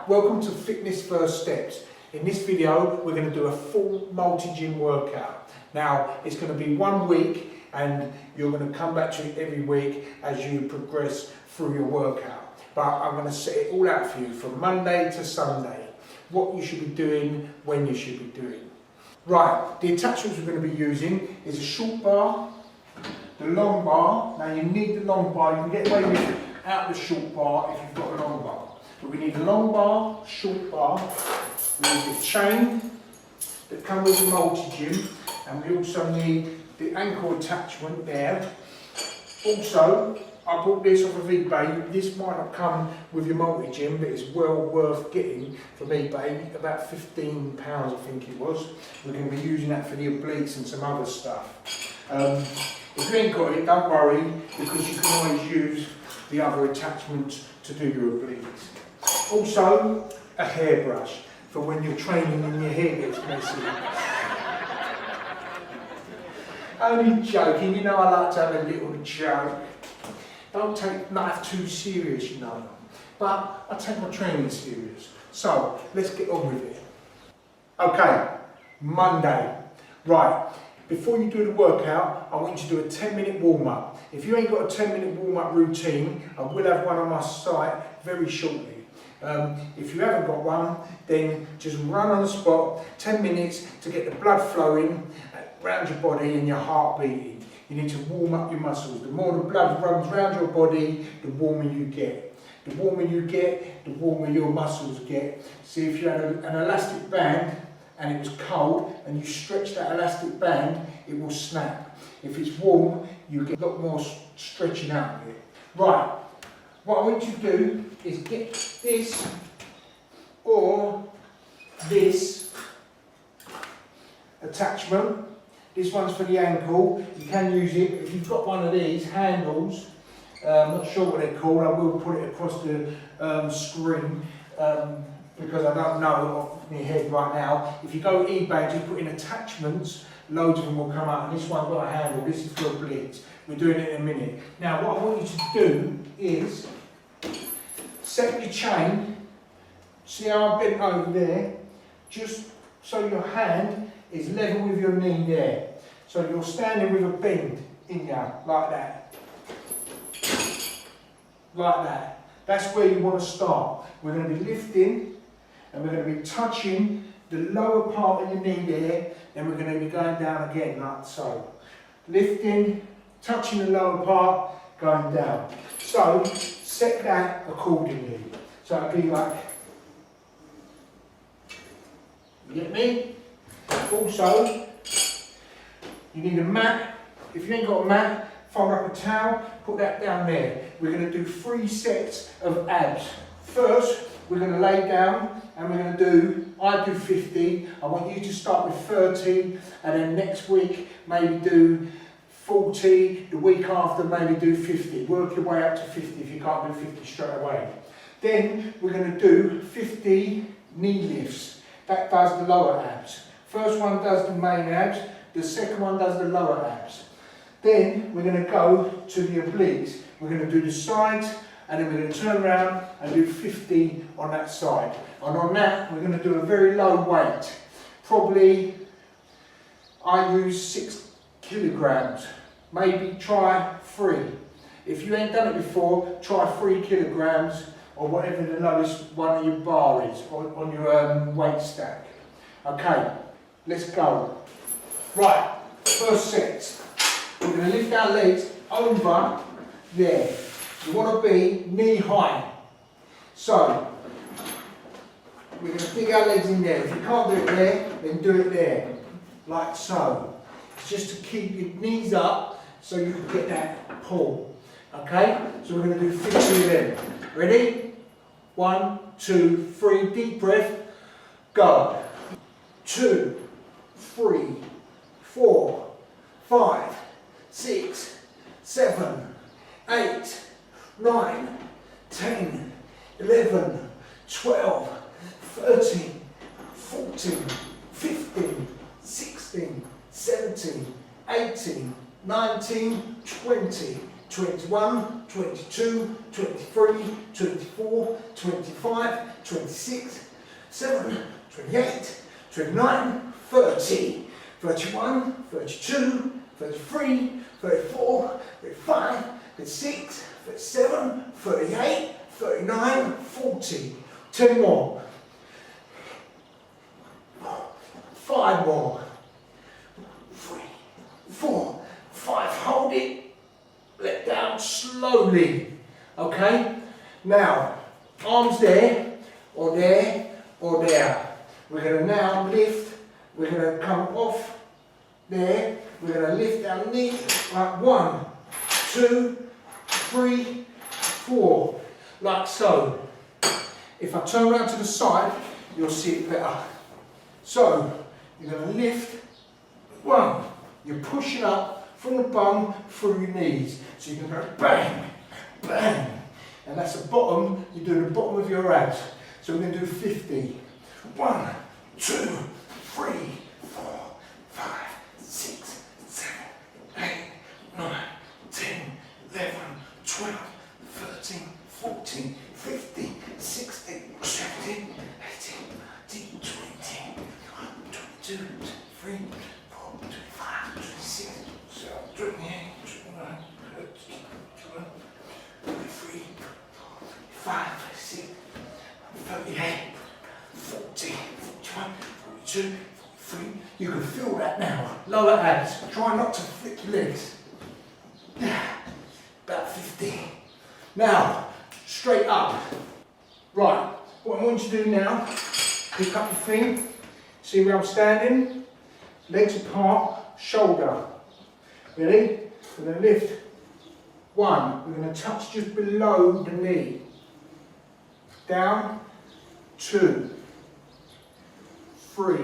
welcome to Fitness First Steps. In this video we're going to do a full multi-gym workout. Now it's going to be 1 week and you're going to come back to it every week as you progress through your workout. But I'm going to set it all out for you from Monday to Sunday. What you should be doing, when you should be doing. Right, the attachments we're going to be using is a short bar, the long bar. Now you need the long bar, you can get away with out the short bar if you've got a long bar. But we need a long bar, short bar, we need the chain that comes with the multi-gym, and we also need the ankle attachment there. Also, I bought this off of eBay. This might not come with your multi-gym, but it's well worth getting from eBay. About £15 I think it was. We're going to be using that for the obliques and some other stuff. If you ain't got it, don't worry, because you can always use the other attachments to do your obliques. Also, a hairbrush for when you're training and your hair gets messy. Only joking, you know I like to have a little joke. Don't take life too serious, you know. But I take my training serious. So, let's get on with it. Okay, Monday. Right, before you do the workout, I want you to do a 10-minute warm-up. If you ain't got a 10-minute warm-up routine, I will have one on my site very shortly. If you haven't got one, then just run on the spot, 10 minutes to get the blood flowing around your body and your heart beating. You need to warm up your muscles. The more the blood runs around your body, the warmer you get. The warmer you get, the warmer your muscles get. See, if you had an elastic band and it was cold and you stretch that elastic band, it will snap. If it's warm, you get a lot more stretching out of it. Right, what I want you to do is get this or this attachment. This one's for the ankle. You can use it, but if you've got one of these handles, I'm not sure what they're called, I will put it across the screen because I don't know off my head right now. If you go to eBay and just put in attachments, loads of them will come up, and this one's got a handle. This is for obliques. We're doing it in a minute. Now what I want you to do is set your chain. See how I bent over there? Just so your hand is level with your knee there. So you're standing with a bend in you, like that. Like that. That's where you want to start. We're going to be lifting and we're going to be touching the lower part of your knee there, then we're going to be going down again, like so. Lifting, touching the lower part, going down. So set that accordingly. So it'll be like, you get me? Also, you need a mat. If you ain't got a mat, fold up a towel, put that down there. We're going to do 3 sets of abs. First, we're going to lay down and we're going to do, I do 50. I want you to start with 30 and then next week maybe do 40, the week after maybe do 50. Work your way up to 50 if you can't do 50 straight away. Then we're going to do 50 knee lifts. That does the lower abs. First one does the main abs, the second one does the lower abs. Then we're going to go to the obliques. We're going to do the sides and then we're going to turn around and do 50 on that side. And on that we're going to do a very low weight. Probably I use 6 kilograms. Maybe try 3. If you ain't done it before, try 3 kilograms or whatever the lowest one of your bar is on your weight stack. Okay, let's go. Right, first set. We're going to lift our legs over there. You want to be knee high. So, we're going to dig our legs in there. If you can't do it there, then do it there. Like so. It's just to keep your knees up so you can get that pull. Okay? So we're going to do 50 of them. Ready? 1, 2, 3. Deep breath. Go. 2, 3, 4, 5, 6, 7, 8, 9, 10, 11, 12, 13, 14, 15, 16, 17, 18, 19, 20, 21, 22, 23, 24, 25, 26, 7, 28, 29, 30, 31, 32, 33, 34, 35, 36, 37, 38, 39, 40. 10 more. 5 more. 3, 4, 5. Hold it. Let down slowly. Okay? Now, arms there, or there, or there. We're going to now lift. We're going to come off there. We're going to lift our knee like 1, 2, 3, 4. Like so. If I turn around to the side, you'll see it better. So, you're going to lift. 1. You're pushing up from the bum through your knees. So you can go bang, bang. And that's the bottom, you're doing the bottom of your abs. So we're going to do 50. 1, 2, 3, 4, 5, 6, 7, 8, 9, 10, 11, 12, 13, 14, 15, 16, 17, 18, 19, 20, 22, 23, 24, 25, 26, 27, 28, 29, 30, 33, 5, 6, 38, 40, 41, 42, 43. You can feel that now. Lower abs. Try not to flick your legs. About 50. Now, straight up. Right, what I want you to do now, pick up your thing. See where I'm standing? Legs apart, shoulder. Ready? We're going to lift. 1, we're going to touch just below the knee. Down. 2, 3,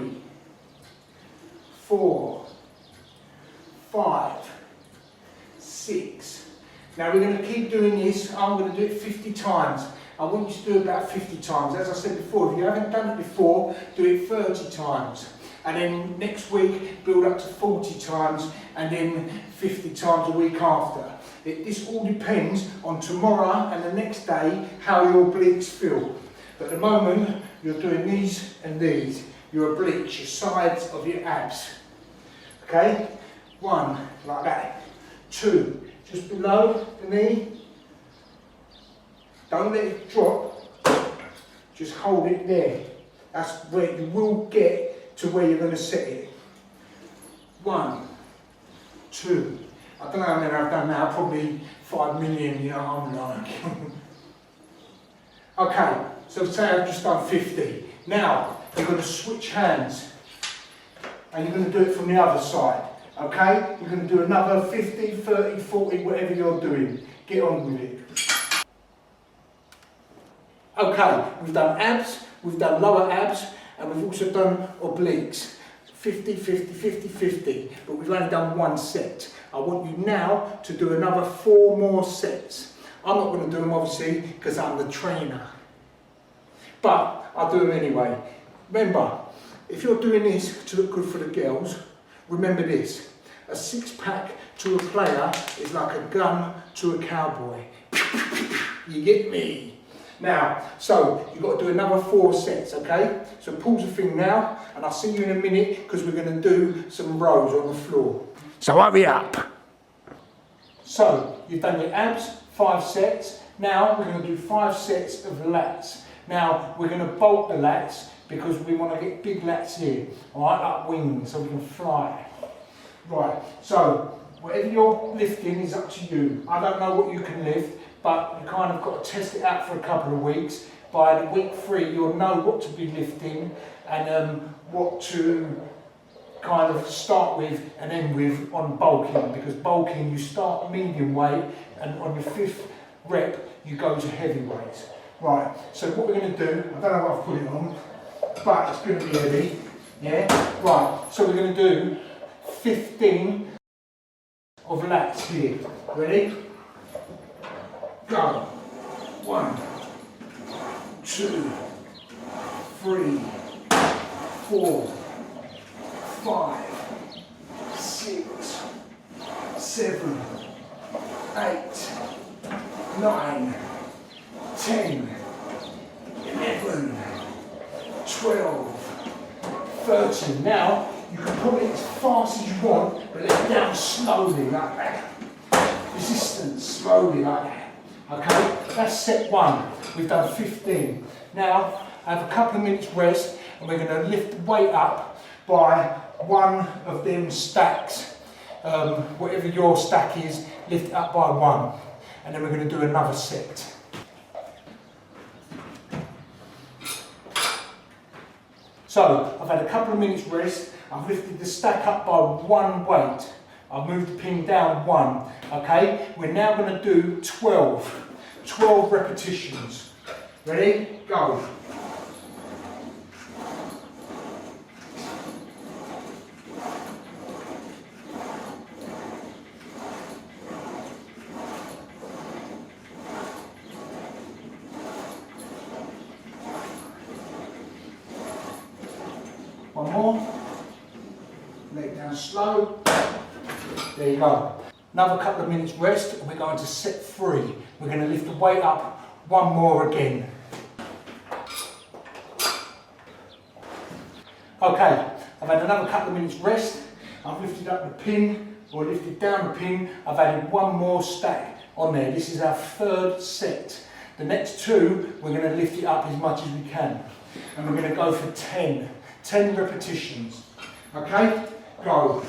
4, 5, 6. Now we're going to keep doing this. I'm going to do it 50 times. I want you to do it about 50 times. As I said before, if you haven't done it before, do it 30 times. And then next week, build up to 40 times, and then 50 times a week after. This all depends on tomorrow and the next day, how your obliques feel. But at the moment, you're doing these and these. Your obliques, your sides of your abs. Okay? 1, like that. 2, just below the knee. Don't let it drop. Just hold it there. That's where you will get to where you're going to set it. 1, 2. I don't know how many I've done now, probably 5 million, you know, I'm like. Okay, so say I've just done 50. Now, you're going to switch hands. And you're going to do it from the other side. Okay? You're going to do another 50, 30, 40, whatever you're doing. Get on with it. Okay, we've done abs, we've done lower abs, and we've also done obliques. 50, 50, 50, 50. But we've only done 1 set. I want you now to do another 4 more sets. I'm not going to do them obviously because I'm the trainer. But I'll do them anyway. Remember, if you're doing this to look good for the girls, remember this. A 6-pack to a player is like a gun to a cowboy. You get me? Now, so you've got to do another 4 sets, okay? So pause the thing now, and I'll see you in a minute because we're going to do some rows on the floor. So hurry up. So, you've done your abs, 5 sets. Now we're going to do 5 sets of lats. Now we're going to bolt the lats because we want to get big lats here, alright, like wings, so we can fly. Right, so whatever you're lifting is up to you. I don't know what you can lift, but you kind of got to test it out for a couple of weeks. By the week 3, you'll know what to be lifting and what to kind of start with and end with on bulking, because bulking you start medium weight and on your 5th rep you go to heavy weights. Right, so what we're going to do, I don't know what I've put it on, but it's going to be heavy, yeah? Right, so we're going to do 15 of lats here. Ready? Go. 1, 2, 3, 4, 5, 6, 7, 8, 9, 10, 11, 12, 13. Now, you can pull it as fast as you want, but let it down slowly like that. Resistance, slowly like that. Okay, that's set 1. We've done 15. Now, have a couple of minutes rest, and we're going to lift the weight up by one of them stacks. Whatever your stack is, lift it up by 1. And then we're going to do another set. So, I've had a couple of minutes rest. I've lifted the stack up by 1 weight. I've moved the pin down 1. Okay, we're now going to do 12 repetitions. Ready? Go. One more. Leg down slow. There you go. Another couple of minutes rest, and we're going to set 3. We're going to lift the weight up 1 more again. Okay, I've had another couple of minutes rest. I've lifted up the pin, or lifted down the pin. I've added 1 more stack on there. This is our 3rd set. The next 2, we're going to lift it up as much as we can. And we're going to go for 10 repetitions. Okay, go.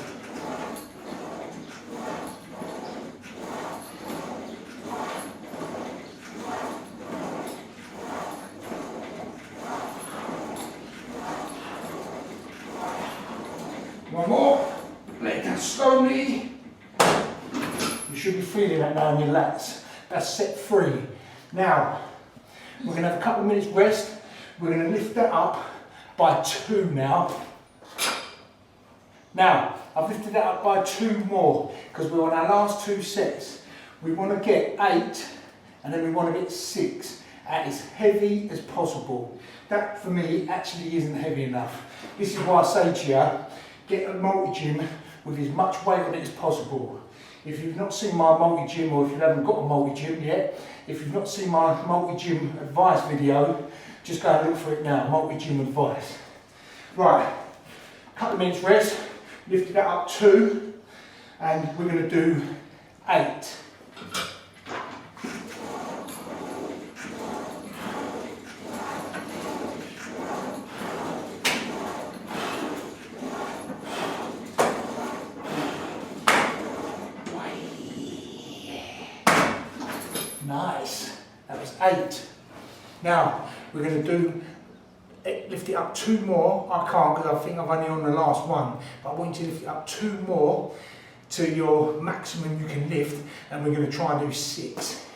One more, let it down slowly. You should be feeling that now in your lats. That's set 3. Now, we're going to have a couple of minutes rest. We're going to lift that up by 2 now. Now, I've lifted that up by 2 more because we're on our last 2 sets. We want to get 8 and then we want to get 6 as heavy as possible. That for me actually isn't heavy enough. This is why I say to you, get a multi-gym with as much weight on it as possible. If you've not seen my multi-gym, or if you haven't got a multi-gym yet, if you've not seen my multi-gym advice video, just go and look for it now, multi-gym advice. Right, couple of minutes rest, lifted that up 2, and we're going to do 8. Nice, that was 8. Now, we're going to lift it up 2 more. I can't because I think I've only on the last one, but I want you to lift it up 2 more to your maximum you can lift, and we're going to try and do 6.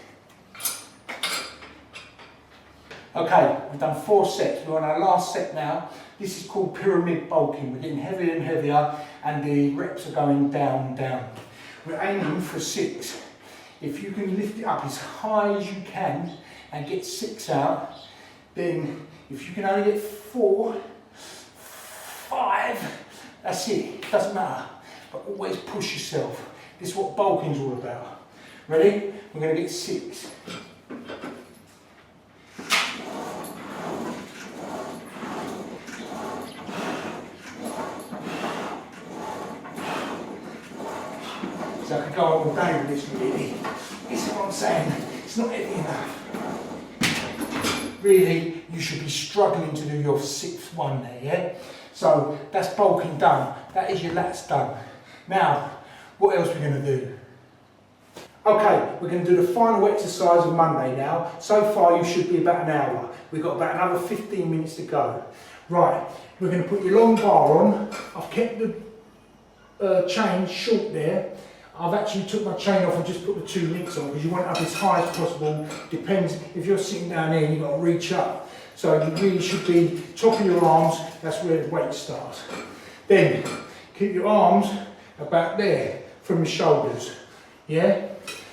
Okay, we've done 4 sets. We're on our last set now. This is called pyramid bulking. We're getting heavier and heavier, and the reps are going down and down. We're aiming for 6. If you can lift it up as high as you can and get 6 out, then if you can only get 4, 5, that's it, doesn't matter. But always push yourself. This is what bulking's all about. Ready? We're going to get 6. So I could go on all day with this really. This is what I'm saying, it's not heavy enough. Really, you should be struggling to do your 6th one there, yeah? So that's bulking done. That is your lats done. Now, what else are we going to do? Okay, we're going to do the final exercise of Monday now. So far you should be about an hour. We've got about another 15 minutes to go. Right, we're going to put your long bar on. I've kept the chain short there. I've actually took my chain off and just put the 2 links on because you want it up as high as possible. Depends, if you're sitting down here, you've got to reach up. So you really should be top of your arms, that's where the weight starts. Then, keep your arms about there from the shoulders, yeah?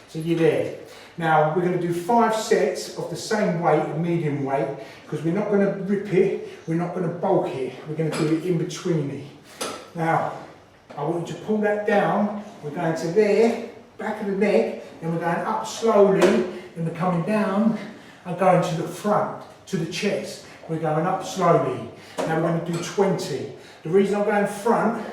So you're there. Now, we're going to do 5 sets of the same weight, a medium weight, because we're not going to rip it, we're not going to bulk it, we're going to do it in between it. Now, I want you to pull that down. We're going to there, back of the neck, then we're going up slowly, then we're coming down and going to the front, to the chest. We're going up slowly. Now we're going to do 20. The reason I'm going front,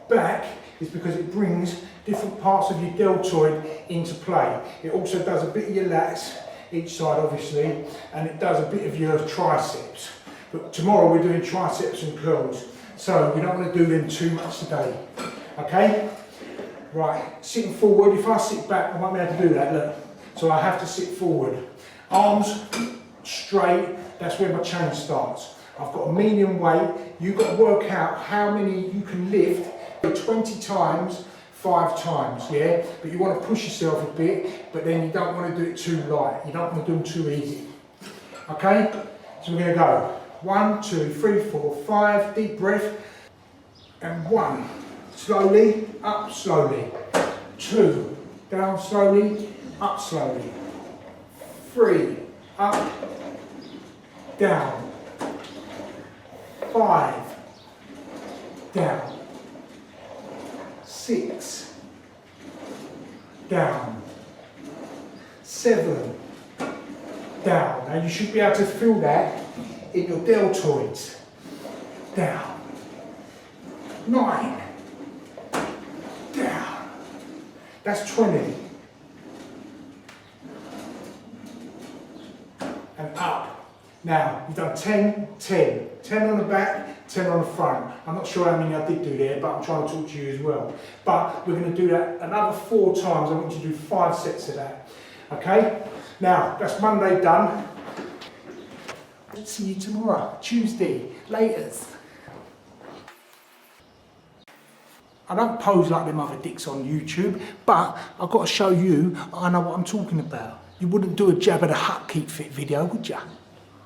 back, is because it brings different parts of your deltoid into play. It also does a bit of your lats, each side obviously, and it does a bit of your triceps. But tomorrow we're doing triceps and curls, so we don't want to do them too much today. Okay? Right, sitting forward. If I sit back, I won't be able to do that, look. So I have to sit forward. Arms straight, that's where my chain starts. I've got a medium weight. You've got to work out how many you can lift 20 times, 5 times, yeah? But you want to push yourself a bit, but then you don't want to do it too light. You don't want to do them too easy. Okay? So we're going to go 1, 2, 3, 4, 5, deep breath, and 1. Slowly, up slowly. 2, down slowly, up slowly. 3, up, down. 5, down. 6, down. 7, down. Now you should be able to feel that in your deltoids. Down. 9, down. That's 20. And up. Now, you've done 10, 10. 10 on the back, 10 on the front. I'm not sure how many I did do there, but I'm trying to talk to you as well. But we're going to do that another 4 times. I want you to do 5 sets of that. Okay? Now, that's Monday done. See you tomorrow, Tuesday, laters. I don't pose like them other dicks on YouTube, but I've got to show you I know what I'm talking about. You wouldn't do a Jabba the Hutt Keep Fit video, would you?